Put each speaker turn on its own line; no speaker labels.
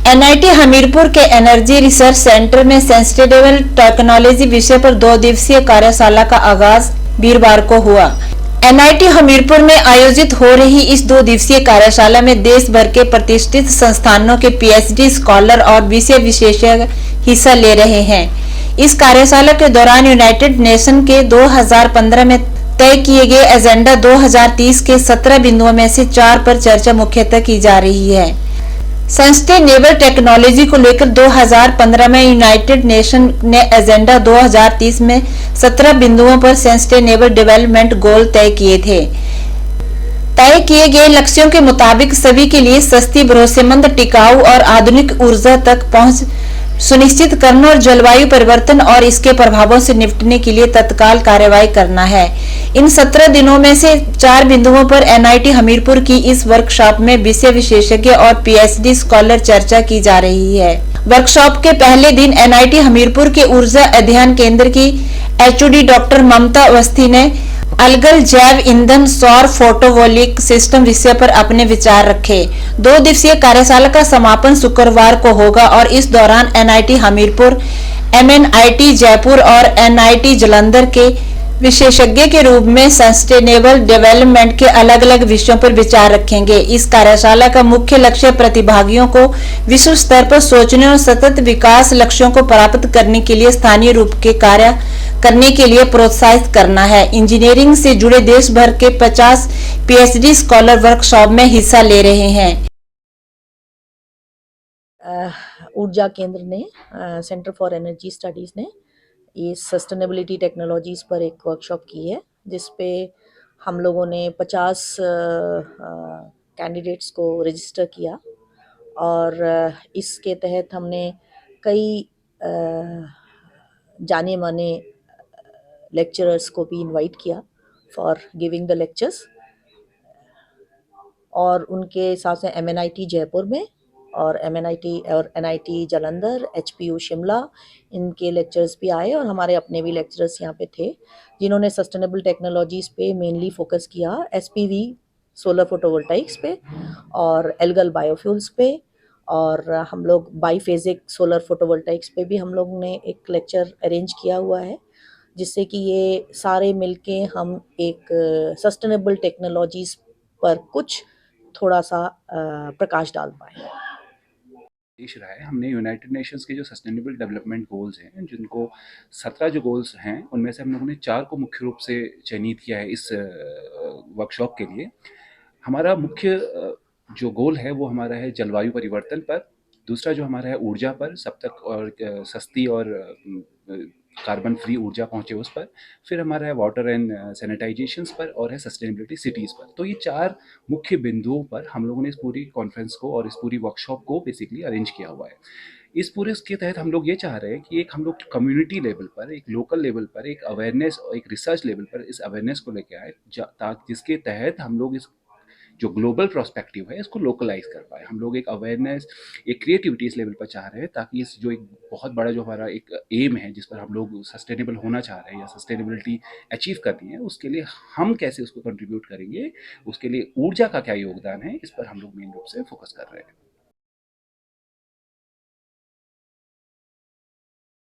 NIT Hamirpur के energy research centre में sustainable technology विषय पर 2 दिवसीय कार्यशाला का आगाज वीरवार को हुआ। एनआईटी हमीरपुर में आयोजित हो रही इस 2 दिवसीय कार्यशाला में देश भर के प्रतिष्ठित संस्थानों के पीएचडी स्कॉलर और विषय विशेषज्ञ हिस्सा ले रहे हैं। इस कार्यशाला के दौरान यूनाइटेड नेशन के 2015 में तय किए गए एजेंडा 2030 के 17 बिंदुओं में से 4 पर चर्चा मुख्यतः की जा रही है। सस्टेनेबल टेक्नोलॉजी को लेकर 2015 में यूनाइटेड नेशन ने एजेंडा 2030 में 17 बिंदुओं पर सस्टेनेबल डेवलपमेंट गोल तय किए थे। तय किए गए लक्ष्यों के मुताबिक सभी के लिए सस्ती, भरोसेमंद, टिकाऊ और आधुनिक ऊर्जा तक पहुंच सुनिश्चित करना और जलवायु परिवर्तन और इसके प्रभावों से निपटने के लिए तत्काल कार्रवाई करना है। इन 17 दिनों में से 4 बिंदुओं पर एनआईटी हमीरपुर की इस वर्कशॉप में विषय विशेषज्ञ और पीएचडी स्कॉलर चर्चा की जा रही है। वर्कशॉप के पहले दिन एनआईटी हमीरपुर के ऊर्जा अध्ययन केंद्र की एचओडी डॉक्टर ममता अवस्थी ने अलगल जैव ईंधन सौर फोटोवोल्टिक सिस्टम विषय पर अपने विचार रखे। 2 दिवसीय कार्यशाला का समापन शुक्रवार को होगा और इस दौरान एनआईटी हमीरपुर, एमएनआईटी जयपुर और एनआईटी जालंधर के विशेषज्ञ के रूप में सस्टेनेबल डेवलपमेंट के अलग अलग विषयों पर विचार रखेंगे। इस कार्यशाला का मुख्य लक्ष्य प्रतिभागियों को विश्व स्तर पर सोचने और सतत विकास लक्ष्यों को प्राप्त करने के लिए स्थानीय रूप के कार्य करने के लिए प्रोत्साहित करना है। इंजीनियरिंग से जुड़े देश भर के 50 पीएचडी स्कॉलर वर्कशॉप में हिस्सा ले रहे हैं।
ऊर्जा केंद्र ने सेंटर फॉर एनर्जी स्टडीज ने इस सस्टेनेबिलिटी टेक्नोलॉजीज़ पर एक वर्कशॉप की है, जिस पे हम लोगों ने 50 कैंडिडेट्स को रजिस्टर किया और इसके तहत हमने कई जाने माने लेक्चरर्स को भी इनवाइट किया फॉर गिविंग द लेक्चर्स, और उनके साथ से एमएनआईटी जयपुर में और एमएनआईटी और एनआईटी जालंधर, एचपीयू शिमला, इनके लेक्चर्स भी आए और हमारे अपने भी लेक्चरर्स यहाँ पे थे, जिन्होंने सस्टेनेबल टेक्नोलॉजीज़ पे मेनली फोकस किया, एसपीवी सोलर फोटोवोल्टाइक्स पे और एल्गल बायोफ्यूल्स पे, और हम लोग बाईफेजिक सोलर फोटोवोल्टाइक्स पे भी हम लोग ने एक लेक्चर अरेंज किया हुआ है, जिससे कि ये सारे मिलके हम एक सस्टेनेबल टेक्नोलॉजीज़ पर कुछ थोड़ा सा प्रकाश डाल पाए।
देश रहा है, हमने यूनाइटेड नेशंस के जो सस्टेनेबल डेवलपमेंट गोल्स हैं, जिनको 17 जो गोल्स हैं, उनमें से हम लोगों ने 4 को मुख्य रूप से चयनित किया है इस वर्कशॉप के लिए। हमारा मुख्य जो गोल है वो हमारा है जलवायु परिवर्तन पर, दूसरा जो हमारा है ऊर्जा पर, सब तक और सस्ती और कार्बन फ्री ऊर्जा पहुंचे उस पर, फिर हमारा है वाटर एंड सैनिटाइजेशंस पर, और है सस्टेनेबिलिटी सिटीज़ पर। तो ये 4 मुख्य बिंदुओं पर हम लोगों ने इस पूरी कॉन्फ्रेंस को और इस पूरी वर्कशॉप को बेसिकली अरेंज किया हुआ है। इस पूरे के तहत हम लोग ये चाह रहे हैं कि एक हम लोग कम्युनिटी लेवल पर, एक लोकल लेवल पर, एक अवेयरनेस और एक रिसर्च लेवल पर इस अवेयरनेस को लेकर आए, जिसके तहत हम लोग इस जो ग्लोबल प्रोस्पेक्टिव है इसको लोकलाइज कर पाए। हम लोग एक अवेयरनेस, एक क्रिएटिविटी इस लेवल पर चाह रहे हैं, ताकि इस जो एक बहुत बड़ा जो हमारा एक एम है, जिस पर हम लोग सस्टेनेबल होना चाह रहे हैं या सस्टेनेबिलिटी अचीव करनी है, उसके लिए हम कैसे उसको कंट्रीब्यूट करेंगे, उसके लिए ऊर्जा का क्या योगदान है, इस पर हम लोग मेन रूप से फोकस कर रहे हैं।